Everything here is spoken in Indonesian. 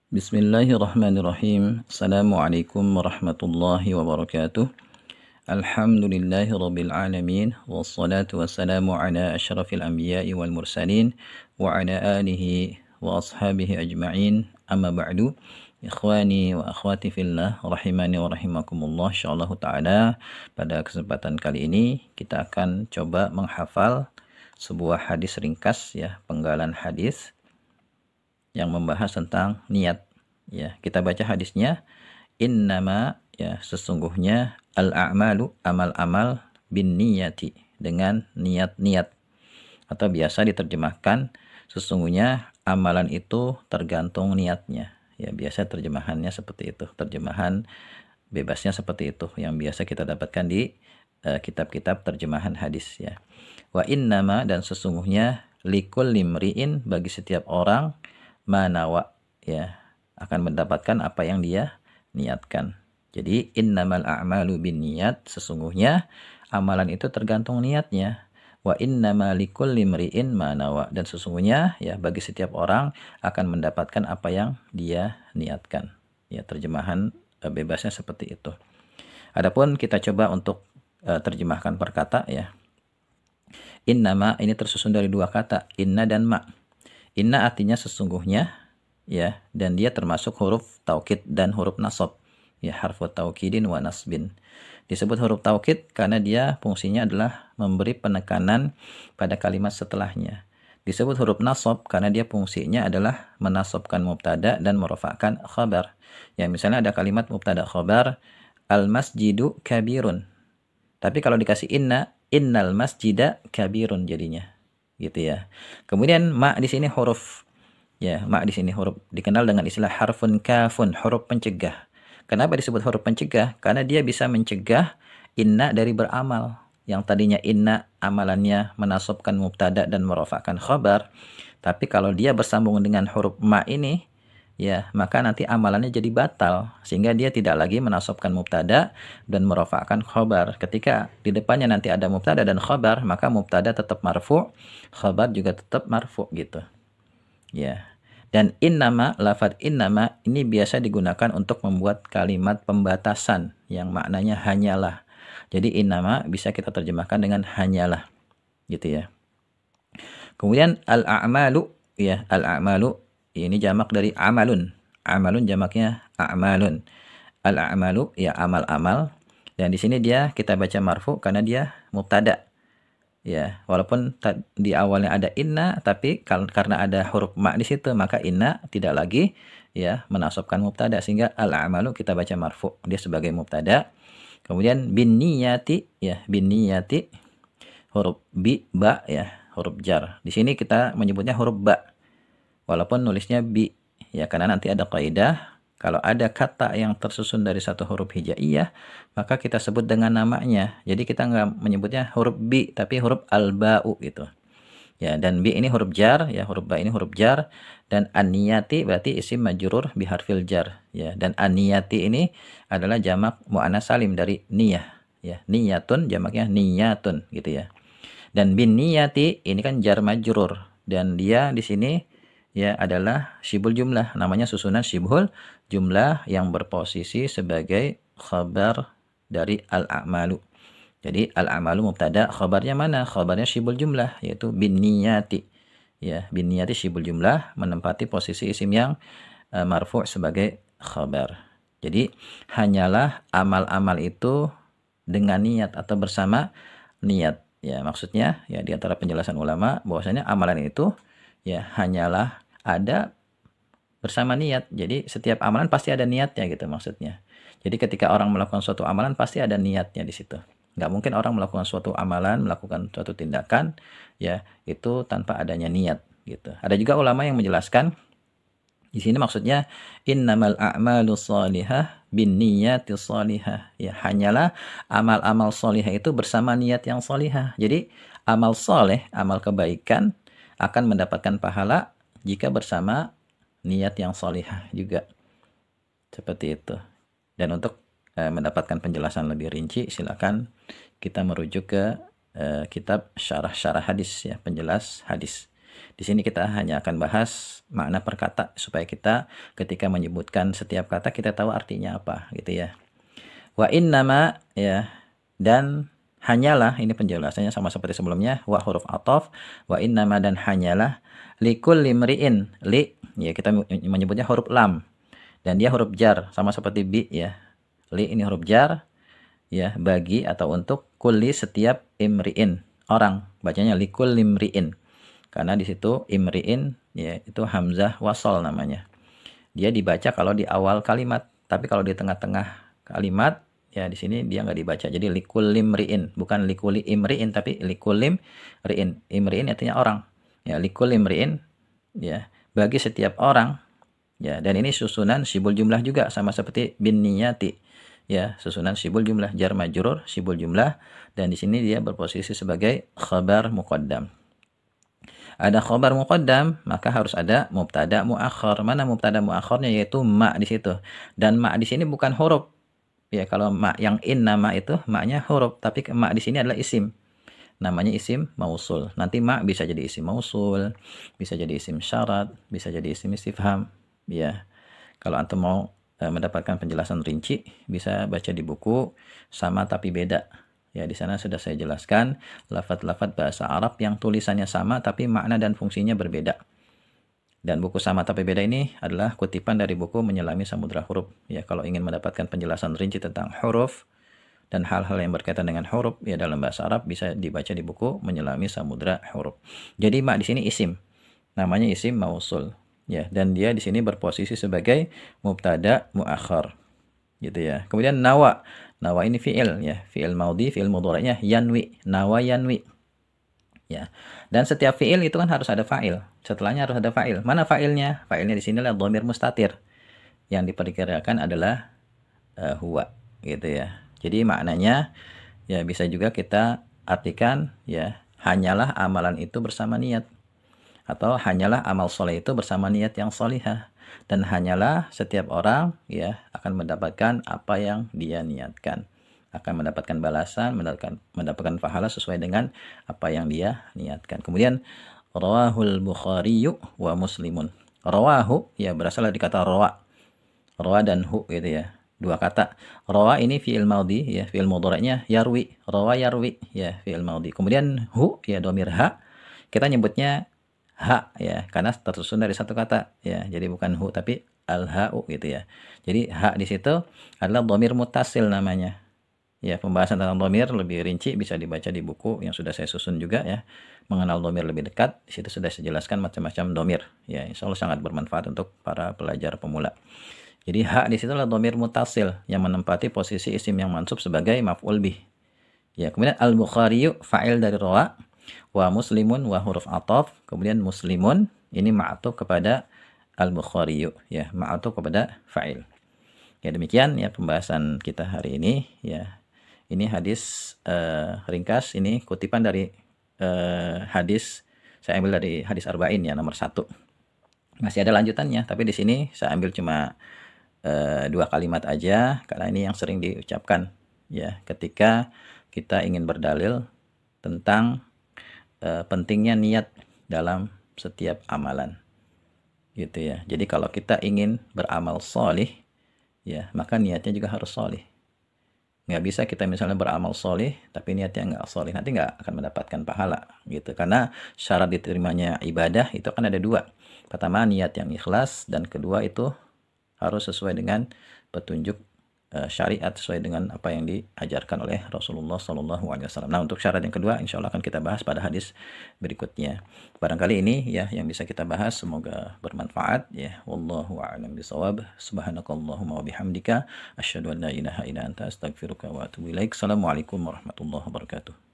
Bismillahirrahmanirrahim. Assalamualaikum warahmatullahi wabarakatuh. Alhamdulillahi rabbil alamin. Wassalatu wassalamu ala asyrafil anbiya'i wal mursalin wa ala alihi wa ashabihi ajma'in. Amma ba'du. Ikhwani wa akhwati fillah rahimani wa rahimakumullah. Insyaallah ta'ala pada kesempatan kali ini kita akan coba menghafal sebuah hadis ringkas, ya, penggalan hadis yang membahas tentang niat. Ya, kita baca hadisnya. Innama, ya, sesungguhnya al-a'malu, amal-amal, bin niyati, dengan niat-niat. Atau biasa diterjemahkan sesungguhnya amalan itu tergantung niatnya. Ya, biasa terjemahannya seperti itu. Terjemahan bebasnya seperti itu yang biasa kita dapatkan di kitab-kitab terjemahan hadis, ya. Wa innama, dan sesungguhnya likul limriin, bagi setiap orang, manawa, ya, akan mendapatkan apa yang dia niatkan. Jadi innamal a'malu binniyat, sesungguhnya amalan itu tergantung niatnya. Wa innama likulli imri'in ma nawa, dan sesungguhnya, ya, bagi setiap orang akan mendapatkan apa yang dia niatkan. Ya, terjemahan bebasnya seperti itu. Adapun kita coba untuk terjemahkan per kata, ya. Innama ini tersusun dari dua kata, inna dan ma. Inna artinya sesungguhnya, ya, dan dia termasuk huruf taukid dan huruf nasab, ya, harfu taukidin wa nasbin. Disebut huruf taukid karena dia fungsinya adalah memberi penekanan pada kalimat setelahnya. Disebut huruf nasab karena dia fungsinya adalah menasabkan mubtada dan merofakkan khabar. Ya, misalnya ada kalimat mubtada khabar, al masjidu kabirun. Tapi kalau dikasih inna, innal masjida kabirun jadinya. Gitu, ya. Kemudian ma di sini huruf, ya, ma di sini huruf dikenal dengan istilah harfun kafun, huruf pencegah. Kenapa disebut huruf pencegah? Karena dia bisa mencegah inna dari beramal. Yang tadinya inna amalannya menasabkan mubtada dan merofakkan khabar, tapi kalau dia bersambung dengan huruf ma ini, ya, maka nanti amalannya jadi batal, sehingga dia tidak lagi menasabkan mubtada dan merofakkan khabar. Ketika di depannya nanti ada mubtada dan khabar, maka mubtada tetap marfu, khabar juga tetap marfu, gitu. Ya. Dan innama, lafadz innama ini biasa digunakan untuk membuat kalimat pembatasan yang maknanya hanyalah. Jadi innama bisa kita terjemahkan dengan hanyalah, gitu, ya. Kemudian al-a'malu, ya, al-a'malu ini jamak dari amalun. Amalun jamaknya a'malun. Al-a'malu, ya, amal-amal. Dan di sini dia kita baca marfu karena dia mubtada. Ya, walaupun di awalnya ada inna, tapi karena ada huruf ma di situ, maka inna tidak lagi, ya, menasabkan mubtada, sehingga al-a'malu kita baca marfu, dia sebagai mubtada. Kemudian bin niyati, ya, bin niyati huruf ba, ya, huruf jar. Di sini kita menyebutnya huruf ba, walaupun nulisnya bi, ya, karena nanti ada kaidah, kalau ada kata yang tersusun dari satu huruf hijaiyah, maka kita sebut dengan namanya. Jadi kita nggak menyebutnya huruf bi, tapi huruf al-ba'u, gitu. Ya, dan bi ini huruf jar, ya, huruf ba ini huruf jar, dan an-niyati berarti isim majrur biharfil jar, ya, dan an-niyati ini adalah jamak muannas salim dari niyah, ya, niyatun jamaknya niyatun, gitu, ya. Dan bin niyati ini kan jar majrur, dan dia di sini, ya, adalah syibul jumlah, namanya susunan syibul jumlah yang berposisi sebagai khabar dari al-a'malu. Jadi al-a'malu mubtada, khabarnya mana? Khabarnya syibul jumlah, yaitu bin niyati. Ya, bin niyati syibul jumlah menempati posisi isim yang marfu' sebagai khabar. Jadi hanyalah amal-amal itu dengan niat atau bersama niat. Ya, maksudnya, ya, di antara penjelasan ulama bahwasanya amalan itu, ya, hanyalah ada bersama niat. Jadi setiap amalan pasti ada niatnya, gitu maksudnya. Jadi ketika orang melakukan suatu amalan pasti ada niatnya di situ. Nggak mungkin orang melakukan suatu amalan, melakukan suatu tindakan, ya, itu tanpa adanya niat, gitu. Ada juga ulama yang menjelaskan di sini maksudnya innamal a'malu shalihah binniyati shalihah. Ya, hanyalah amal-amal shalihah itu bersama niat yang shalihah. Jadi amal saleh, amal kebaikan akan mendapatkan pahala jika bersama niat yang shalihah juga. Seperti itu. Dan untuk mendapatkan penjelasan lebih rinci, silakan kita merujuk ke kitab syarah-syarah hadis, ya, penjelas hadis. Di sini kita hanya akan bahas makna per kata supaya kita ketika menyebutkan setiap kata kita tahu artinya apa gitu ya. Wa innama ya, dan hanyalah, ini penjelasannya sama seperti sebelumnya, wa huruf ataf, wa innama dan hanyalah, likul limri'in, li ya kita menyebutnya huruf lam dan dia huruf jar sama seperti bi ya. Li ini huruf jar ya, bagi atau untuk, kulli setiap, imri'in orang, bacanya likul limri'in. Karena di situ imri'in ya itu hamzah wasol namanya. Dia dibaca kalau di awal kalimat, tapi kalau di tengah-tengah kalimat ya di sini dia nggak dibaca. Jadi likul limri'in, bukan likuli imri'in tapi likul limri'in. Imri'in artinya orang. Ya likul limri'in ya, bagi setiap orang. Ya, dan ini susunan sibul jumlah juga sama seperti bin niyati. Ya, susunan sibul jumlah, jar majrur sibul jumlah, dan di sini dia berposisi sebagai khabar muqaddam. Ada khabar muqaddam, maka harus ada mubtada muakhar. Mana mubtada muakharnya? Yaitu ma di situ. Dan ma di sini bukan huruf. Ya, kalau ma yang innama itu ma-nya huruf, tapi ma di sini adalah isim. Namanya isim mausul. Nanti ma bisa jadi isim mausul, bisa jadi isim syarat, bisa jadi isim istifham. Ya. Kalau antum mau mendapatkan penjelasan rinci, bisa baca di buku Sama Tapi Beda. Ya, di sana sudah saya jelaskan lafaz-lafaz bahasa Arab yang tulisannya sama tapi makna dan fungsinya berbeda. Dan buku Sama Tapi Beda ini adalah kutipan dari buku Menyelami Samudra Huruf. Ya, kalau ingin mendapatkan penjelasan rinci tentang huruf dan hal-hal yang berkaitan dengan huruf ya dalam bahasa Arab, bisa dibaca di buku Menyelami Samudra Huruf. Jadi ma di sini isim. Namanya isim mausul. Ya, dan dia di sini berposisi sebagai mubtada muakhar. Gitu ya. Kemudian nawa. Nawa ini fi'il ya, fi'il maudhi, fi'il mudhari'nya yanwi, nawa yanwi. Ya. Dan setiap fi'il itu kan harus ada fa'il. Setelahnya harus ada fa'il. Mana fa'ilnya? Fa'ilnya di sini adalah dhamir mustatir. Yang diperkirakan adalah huwa, gitu ya. Jadi maknanya ya bisa juga kita artikan ya, hanyalah amalan itu bersama niat. Atau hanyalah amal soleh itu bersama niat yang solihah. Dan hanyalah setiap orang ya akan mendapatkan apa yang dia niatkan, akan mendapatkan balasan, mendapatkan pahala sesuai dengan apa yang dia niatkan. Kemudian rawahul Bukhari wa Muslimun. Rawahu ya berasal dari kata rawa. Rawa dan hu gitu ya. Dua kata. Rawa ini fi'il maudhi ya, fi'il mudhari'nya yarwi. Rawa yarwi ya, fi'il maudhi. Kemudian hu ya dhamir ha. Kita nyebutnya ha ya, karena tersusun dari satu kata ya. Jadi bukan hu tapi al-ha'u gitu ya. Jadi ha di situ adalah dhamir muttasil namanya. Ya, pembahasan tentang dhamir lebih rinci bisa dibaca di buku yang sudah saya susun juga ya. Mengenal dhamir lebih dekat. Di situ sudah saya jelaskan macam-macam dhamir. Ya, insya Allah sangat bermanfaat untuk para pelajar pemula. Jadi ha di situ adalah dhamir muttasil yang menempati posisi isim yang mansub sebagai maf'ul bih. Ya, kemudian al-Bukhari fa'il dari rawa. Wa Muslimun wa huruf ataf, kemudian Muslimun ini ma'atuf kepada al-Bukhari ya, ma'atuf kepada fa'il. Ya, demikian ya pembahasan kita hari ini ya. Ini hadis ringkas, ini kutipan dari hadis, saya ambil dari hadis arba'in ya, nomor 1. Masih ada lanjutannya, tapi di sini saya ambil cuma 2 kalimat aja karena ini yang sering diucapkan ya ketika kita ingin berdalil tentang pentingnya niat dalam setiap amalan gitu ya. Jadi kalau kita ingin beramal solih ya, maka niatnya juga harus solih. Nggak bisa kita misalnya beramal solih tapi niatnya nggak solih, nanti nggak akan mendapatkan pahala gitu. Karena syarat diterimanya ibadah itu kan ada 2. Pertama niat yang ikhlas, dan kedua itu harus sesuai dengan petunjuk syariat, sesuai dengan apa yang diajarkan oleh Rasulullah SAW. Nah, untuk syarat yang kedua insya Allah akan kita bahas pada hadis berikutnya. Barangkali ini ya yang bisa kita bahas, semoga bermanfaat ya. Wallahu a'lam bishawab. Subhanakallahumma wa bihamdika asyhadu an la ilaha illa anta astaghfiruka wa atubu ilaik. Assalamualaikum warahmatullahi wabarakatuh.